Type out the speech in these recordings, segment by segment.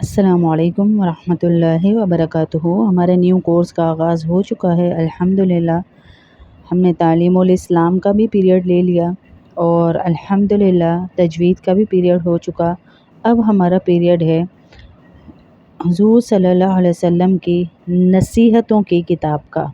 السلام علیکم ورحمۃ اللہ وبرکاتہ۔ ہمارے نیو کورس کا آغاز ہو چکا ہے الحمدللہ۔ ہم نے تعلیم الاسلام کا بھی پیریڈ لے لیا اور الحمدللہ تجوید کا بھی پیریڈ ہو چکا۔ اب ہمارا پیریڈ ہے حضور صلی اللہ علیہ وسلم کی نصیحتوں کی کتاب کا۔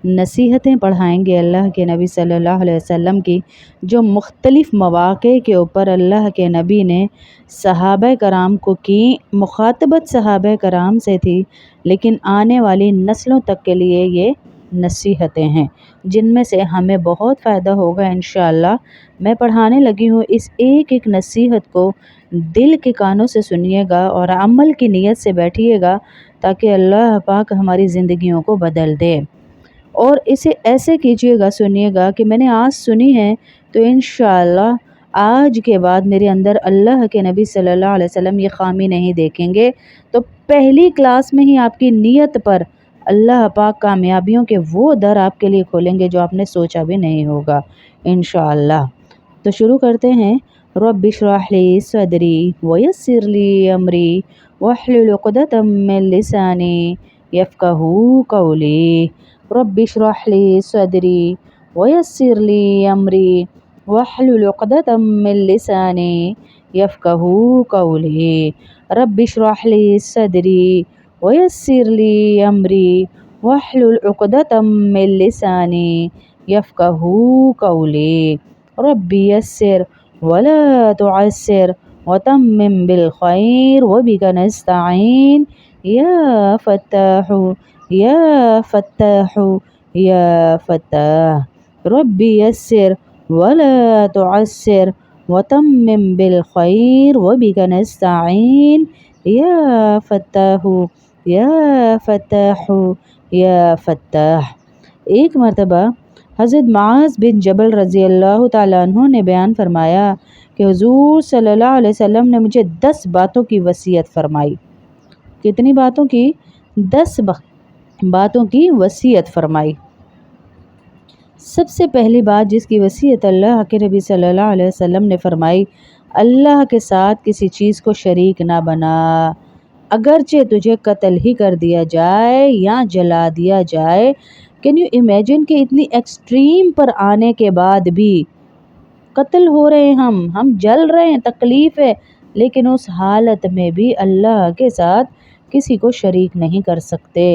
نصیحتیں پڑھائیں گے اللہ کے نبی صلی اللہ علیہ وسلم کی، جو مختلف مواقع کے اوپر اللہ کے نبی نے صحابہ کرام کو کی۔ مخاطبت صحابہ کرام سے تھی، لیکن آنے والی نسلوں تک کے لیے یہ نصیحتیں ہیں جن میں سے ہمیں بہت فائدہ ہوگا انشاءاللہ۔ میں پڑھانے لگی ہوں، اس ایک ایک نصیحت کو دل کے کانوں سے سنیے گا اور عمل کی نیت سے بیٹھیے گا تاکہ اللہ پاک ہماری زندگیوں کو بدل دے۔ اور اسے ایسے کیجیے گا، سنیے گا کہ میں نے آج سنی ہے تو انشاءاللہ آج کے بعد میرے اندر اللہ کے نبی صلی اللہ علیہ وسلم یہ خامی نہیں دیکھیں گے۔ تو پہلی کلاس میں ہی آپ کی نیت پر اللہ پاک کامیابیوں کے وہ در آپ کے لیے کھولیں گے جو آپ نے سوچا بھی نہیں ہوگا انشاءاللہ۔ تو شروع کرتے ہیں۔ رب اشرح لی صدری ویسر لی امری واحلل عقدۃ من لسانی یفقہوا قولی۔ رب اشرح لی صدری ویسر لی امری واحلل عقدۃ من لسانی یفقہوا قولی۔ رب اشرح لی صدری ویسر لی امری واحلل عقدۃ من لسانی یفقہوا قولی۔ رب یسر ولا تعسر وتمم بالخیر وبک نستعین یا فتاح یا فتاح یا فتاح۔ رب یسر ولا تعسر وتمم بالخیر وبک نستعین یا فتاح یا فتاح یا فتاح۔ ایک مرتبہ حضرت معاذ بن جبل رضی اللہ تعالیٰ عنہ نے بیان فرمایا کہ حضور صلی اللہ علیہ وسلم نے مجھے 10 باتوں کی وصیت فرمائی۔ کتنی باتوں کی؟ 10 باتوں کی وصیت فرمائی۔ سب سے پہلی بات جس کی وصیت اللہ کے نبی صلی اللہ علیہ وسلم نے فرمائی، اللہ کے ساتھ کسی چیز کو شریک نہ بنا۔ اگرچہ تجھے قتل ہی کر دیا جائے یا جلا دیا جائے۔ کین یو امیجن کہ اتنی ایکسٹریم پر آنے کے بعد بھی قتل ہو رہے ہیں، ہم جل رہے ہیں، تکلیف ہے، لیکن اس حالت میں بھی اللہ کے ساتھ کسی کو شریک نہیں کر سکتے۔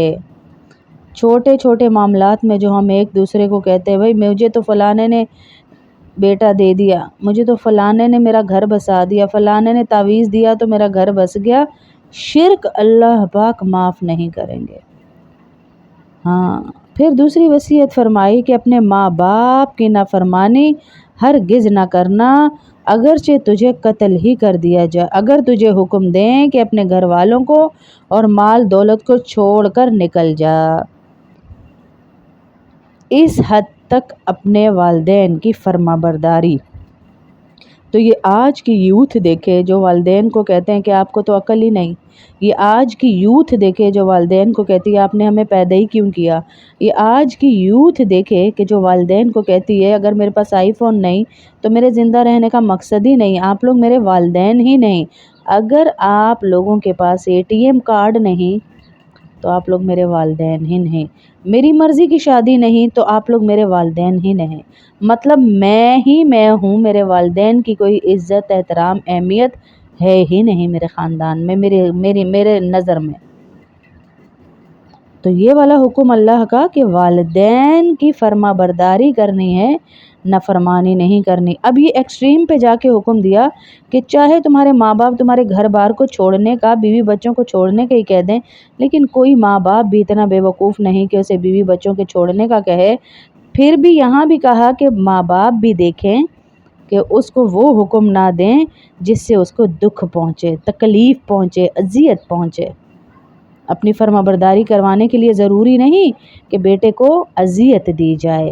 چھوٹے چھوٹے معاملات میں جو ہم ایک دوسرے کو کہتے ہیں بھائی مجھے تو فلانے نے بیٹا دے دیا، مجھے تو فلانے نے میرا گھر بسا دیا، فلانے نے تعویذ دیا تو میرا گھر بس گیا، شرک اللہ پاک معاف نہیں کریں گے۔ ہاں، پھر دوسری وصیت فرمائی کہ اپنے ماں باپ کی نافرمانی ہرگز نہ کرنا، اگرچہ تجھے قتل ہی کر دیا جائے۔ اگر تجھے حکم دیں کہ اپنے گھر والوں کو اور مال دولت کو چھوڑ کر نکل جا، اس حد تک اپنے والدین کی فرما برداری۔ تو یہ آج کی یوتھ دیکھے جو والدین کو کہتے ہیں کہ آپ کو تو عقل ہی نہیں۔ یہ آج کی یوتھ دیکھے جو والدین کو کہتی ہے آپ نے ہمیں پیدا ہی کیوں کیا۔ یہ آج کی یوتھ دیکھے کہ جو والدین کو کہتی ہے اگر میرے پاس آئی فون نہیں تو میرے زندہ رہنے کا مقصد ہی نہیں، آپ لوگ میرے والدین ہی نہیں۔ اگر آپ لوگوں کے پاس ATM کارڈ نہیں تو آپ لوگ میرے والدین ہی نہیں۔ میری مرضی کی شادی نہیں تو آپ لوگ میرے والدین ہی نہیں۔ مطلب میں ہی میں ہوں، میرے والدین کی کوئی عزت احترام اہمیت ہے ہی نہیں میرے خاندان میں، میرے نظر میں۔ تو یہ والا حکم اللہ کا کہ والدین کی فرما برداری کرنی ہے، نافرمانی نہیں کرنی۔ اب یہ ایکسٹریم پہ جا کے حکم دیا کہ چاہے تمہارے ماں باپ تمہارے گھر بار کو چھوڑنے کا، بیوی بچوں کو چھوڑنے کا ہی کہہ دیں، لیکن کوئی ماں باپ بھی اتنا بے وقوف نہیں کہ اسے بیوی بچوں کے چھوڑنے کا کہے۔ پھر بھی یہاں بھی کہا کہ ماں باپ بھی دیکھیں کہ اس کو وہ حکم نہ دیں جس سے اس کو دکھ پہنچے، تکلیف پہنچے، اذیت پہنچے۔ اپنی فرما برداری کروانے کے لیے ضروری نہیں کہ بیٹے کو اذیت دی جائے۔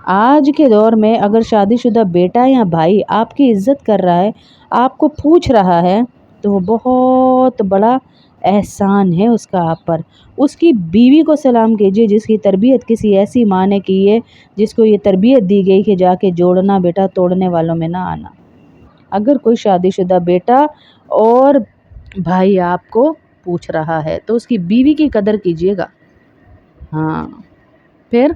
آج کے دور میں اگر شادی شدہ بیٹا یا بھائی آپ کی عزت کر رہا ہے، آپ کو پوچھ رہا ہے، تو وہ بہت بڑا احسان ہے اس کا آپ پر۔ اس کی بیوی کو سلام کیجیے جس کی تربیت کسی ایسی ماں نے کی ہے جس کو یہ تربیت دی گئی کہ جا کے جوڑنا بیٹا، توڑنے والوں میں نہ آنا۔ اگر کوئی شادی شدہ بیٹا اور بھائی آپ کو پوچھ رہا ہے تو اس کی بیوی کی قدر کیجیے گا۔ ہاں، پھر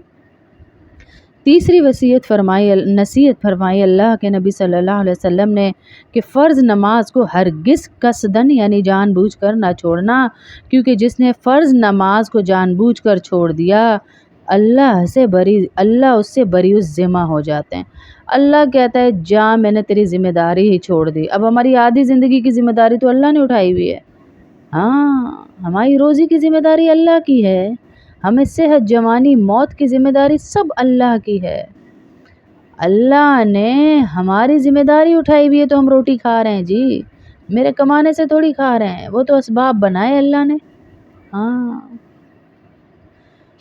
تیسری نصیحت فرمائی اللہ کے نبی صلی اللہ علیہ وسلم نے کہ فرض نماز کو ہرگز قصدن یعنی جان بوجھ کر نہ چھوڑنا، کیونکہ جس نے فرض نماز کو جان بوجھ کر چھوڑ دیا اللہ اس سے بری الذمہ ہو جاتے ہیں۔ اللہ کہتا ہے جا میں نے تیری ذمہ داری ہی چھوڑ دی۔ اب ہماری آدھی زندگی کی ذمہ داری تو اللہ نے اٹھائی ہوئی ہے۔ ہاں، ہماری روزی کی ذمہ داری اللہ کی ہے، ہمیں صحت، جوانی، موت کی ذمہ داری سب اللہ کی ہے۔ اللہ نے ہماری ذمہ داری اٹھائی ہوئی ہے تو ہم روٹی کھا رہے ہیں جی، میرے کمانے سے تھوڑی کھا رہے ہیں، وہ تو اسباب بنائے اللہ نے۔ ہاں،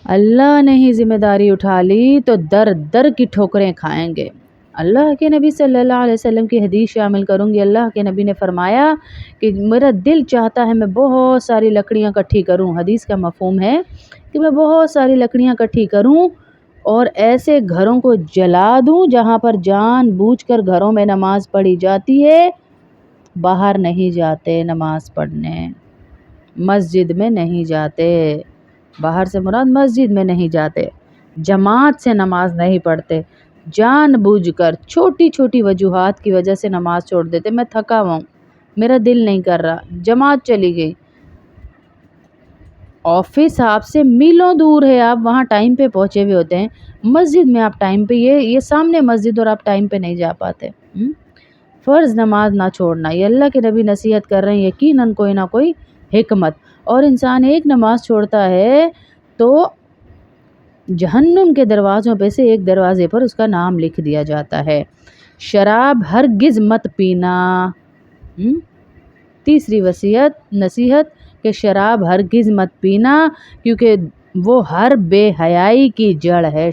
اللہ نے ہی ذمہ داری اٹھا لی تو در در کی ٹھوکریں کھائیں گے۔ اللہ کے نبی صلی اللہ علیہ وسلم کی حدیث شامل کروں گی۔ اللہ کے نبی نے فرمایا کہ میرا دل چاہتا ہے میں بہت ساری لکڑیاں اکٹھی کروں۔ حدیث کا مفہوم ہے کہ میں بہت ساری لکڑیاں اکٹھی کروں اور ایسے گھروں کو جلا دوں جہاں پر جان بوجھ کر گھروں میں نماز پڑھی جاتی ہے، باہر نہیں جاتے نماز پڑھنے، مسجد میں نہیں جاتے، باہر سے مراد مسجد میں نہیں جاتے، جماعت سے نماز نہیں پڑھتے، جان بوجھ کر چھوٹی چھوٹی وجوہات کی وجہ سے نماز چھوڑ دیتے۔ میں تھکا ہوا ہوں، میرا دل نہیں کر رہا، جماعت چلی گئی، آفس آپ سے میلوں دور ہے، آپ وہاں ٹائم پہ پہنچے ہوئے ہوتے ہیں، مسجد میں آپ ٹائم پہ یہ سامنے مسجد اور آپ ٹائم پہ نہیں جا پاتے۔ فرض نماز نہ چھوڑنا، یہ اللہ کے نبی نصیحت کر رہے ہیں، یقیناً کوئی نہ کوئی حکمت، اور انسان ایک نماز چھوڑتا ہے تو جہنم کے دروازوں پہ سے ایک دروازے پر اس کا نام لکھ دیا جاتا ہے۔ شراب ہرگز مت پینا، تیسری نصیحت کہ شراب ہرگز مت پینا، کیونکہ وہ ہر بے حیائی کی جڑ ہے۔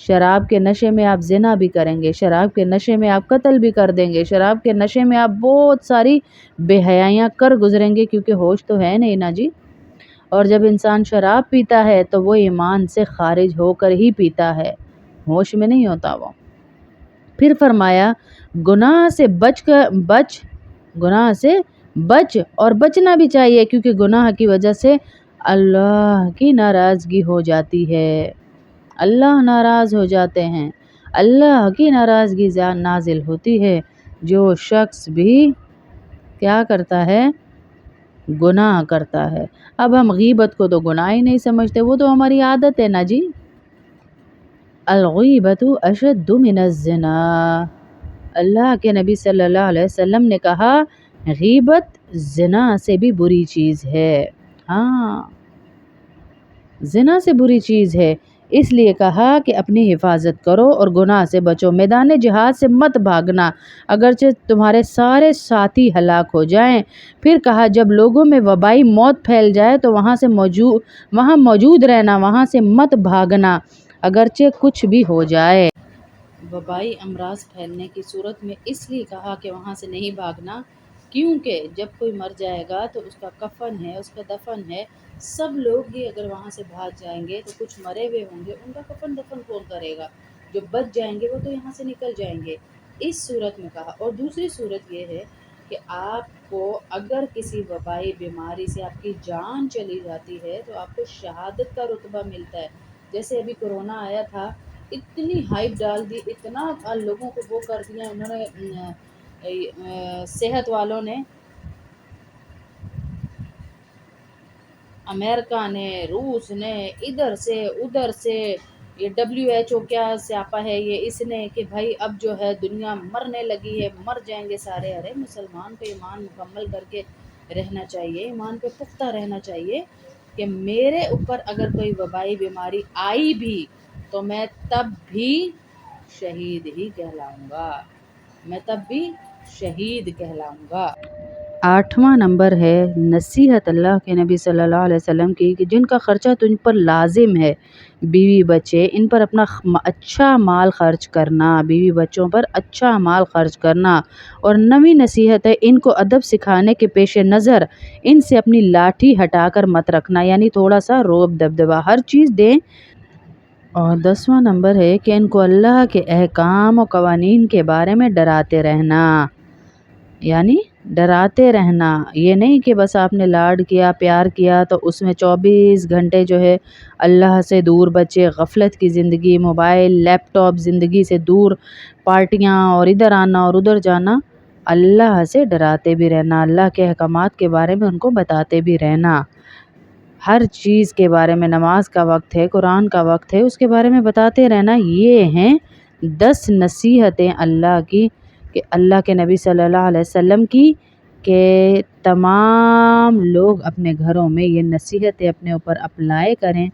شراب کے نشے میں آپ زنا بھی کریں گے، شراب کے نشے میں آپ قتل بھی کر دیں گے، شراب کے نشے میں آپ بہت ساری بے حیائیاں کر گزریں گے، کیونکہ ہوش تو ہے نہیں نا جی۔ اور جب انسان شراب پیتا ہے تو وہ ایمان سے خارج ہو کر ہی پیتا ہے، ہوش میں نہیں ہوتا وہ۔ پھر فرمایا گناہ سے بچ اور بچنا بھی چاہیے، کیونکہ گناہ کی وجہ سے اللہ کی ناراضگی ہو جاتی ہے، اللہ ناراض ہو جاتے ہیں، اللہ کی ناراضگی نازل ہوتی ہے۔ جو شخص بھی کیا کرتا ہے؟ گناہ کرتا ہے۔ اب ہم غیبت کو تو گناہ ہی نہیں سمجھتے، وہ تو ہماری عادت ہے نا جی۔ الغیبت اشد من الزنا، اللہ کے نبی صلی اللہ علیہ وسلم نے کہا غیبت زنا سے بھی بری چیز ہے۔ ہاں، زنا سے بری چیز ہے، اس لیے کہا کہ اپنی حفاظت کرو اور گناہ سے بچو، میدان جہاد سے مت بھاگنا اگرچہ تمہارے سارے ساتھی ہلاک ہو جائیں۔ پھر کہا جب لوگوں میں وبائی موت پھیل جائے تو وہاں موجود رہنا، وہاں سے مت بھاگنا اگرچہ کچھ بھی ہو جائے۔ وبائی امراض پھیلنے کی صورت میں اس لیے کہا کہ وہاں سے نہیں بھاگنا، کیونکہ جب کوئی مر جائے گا تو اس کا کفن ہے، اس کا دفن ہے، سب لوگ ہی اگر وہاں سے بھاگ جائیں گے تو کچھ مرے ہوئے ہوں گے، ان کا کفن دفن کون کرے گا؟ جو بچ جائیں گے وہ تو یہاں سے نکل جائیں گے، اس صورت میں کہا۔ اور دوسری صورت یہ ہے کہ آپ کو اگر کسی وبائی بیماری سے آپ کی جان چلی جاتی ہے تو آپ کو شہادت کا رتبہ ملتا ہے۔ جیسے ابھی کرونا آیا تھا، اتنی ہائپ ڈال دی، اتنا لوگوں کو وہ کر دیا انہوں نے، صحت والوں نے، امریکہ نے، روس نے، ادھر سے ادھر سے، یہ WHO کیا سیاپا ہے یہ، اس نے کہ بھائی اب جو ہے دنیا مرنے لگی ہے، مر جائیں گے سارے۔ ارے مسلمان کو ایمان مکمل کر کے رہنا چاہیے، ایمان پہ پختہ رہنا چاہیے کہ میرے اوپر اگر کوئی وبائی بیماری آئی بھی تو میں تب بھی شہید ہی کہلاؤں گا، میں تب بھی شہید کہلاؤں گا۔ 8واں نمبر ہے نصیحت اللہ کے نبی صلی اللہ علیہ وسلم کی کہ جن کا خرچہ تجھ پر لازم ہے، بیوی بچے، ان پر اپنا اچھا مال خرچ کرنا، بیوی بچوں پر اچھا مال خرچ کرنا۔ اور 9ویں نصیحت ہے ان کو ادب سکھانے کے پیش نظر ان سے اپنی لاٹھی ہٹا کر مت رکھنا، یعنی تھوڑا سا روب دبدبا ہر چیز دیں۔ اور 10واں نمبر ہے کہ ان کو اللہ کے احکام و قوانین کے بارے میں ڈراتے رہنا۔ یعنی ڈراتے رہنا، یہ نہیں کہ بس آپ نے لاڈ کیا پیار کیا تو اس میں 24 گھنٹے جو ہے اللہ سے دور بچے، غفلت کی زندگی، موبائل لیپ ٹاپ زندگی سے دور، پارٹیاں اور ادھر آنا اور ادھر جانا۔ اللہ سے ڈراتے بھی رہنا، اللہ کے احکامات کے بارے میں ان کو بتاتے بھی رہنا، ہر چیز کے بارے میں، نماز کا وقت ہے، قرآن کا وقت ہے، اس کے بارے میں بتاتے رہنا۔ یہ ہیں 10 نصیحتیں اللہ کی، کہ اللہ کے نبی صلی اللہ علیہ وسلم کی، کہ تمام لوگ اپنے گھروں میں یہ نصیحتیں اپنے اوپر اپلائی کریں۔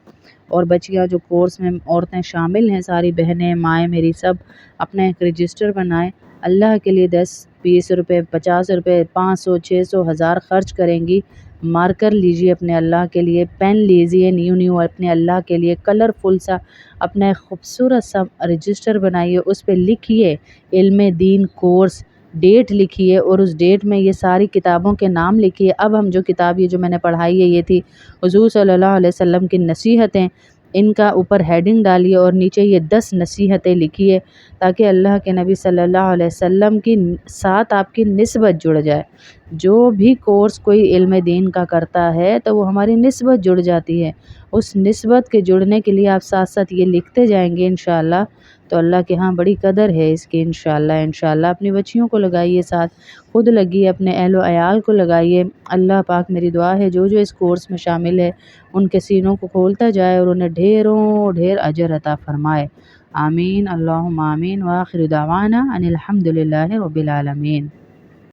اور بچیاں جو کورس میں عورتیں شامل ہیں، ساری بہنیں مائیں میری سب اپنا ایک رجسٹر بنائیں، اللہ کے لیے 10 20 روپے 50 روپے 500 600 1000 خرچ کریں گی، مارکر لیجیے اپنے اللہ کے لیے، پین لیجیے نیو اپنے اللہ کے لیے، کلرفل سا اپنا ایک خوبصورت سا رجسٹر بنائیے، اس پہ لکھیے علم دین کورس، ڈیٹ لکھیے، اور اس ڈیٹ میں یہ ساری کتابوں کے نام لکھیے۔ اب ہم جو کتاب یہ جو میں نے پڑھائی ہے یہ تھی حضور صلی اللہ علیہ وسلم کی نصیحتیں، ان کا اوپر ہیڈنگ ڈالیے اور نیچے یہ 10 نصیحتیں لکھیے، تاکہ اللہ کے نبی صلی اللہ علیہ وسلم کی ساتھ آپ کی نسبت جڑ جائے۔ جو بھی کورس کوئی علم دین کا کرتا ہے تو وہ ہماری نسبت جڑ جاتی ہے، اس نسبت کے جڑنے کے لیے آپ ساتھ ساتھ یہ لکھتے جائیں گے انشاءاللہ، تو اللہ کے ہاں بڑی قدر ہے اس کی انشاءاللہ اپنی بچیوں کو لگائیے ساتھ، خود لگیے، اپنے اہل و عیال کو لگائیے۔ اللہ پاک میری دعا ہے جو اس کورس میں شامل ہے ان کے سینوں کو کھولتا جائے اور انہیں ڈھیروں ڈھیر اجر عطا فرمائے، آمین اللہم آمین، وآخر دعوانا ان الحمد للہ رب العالمین۔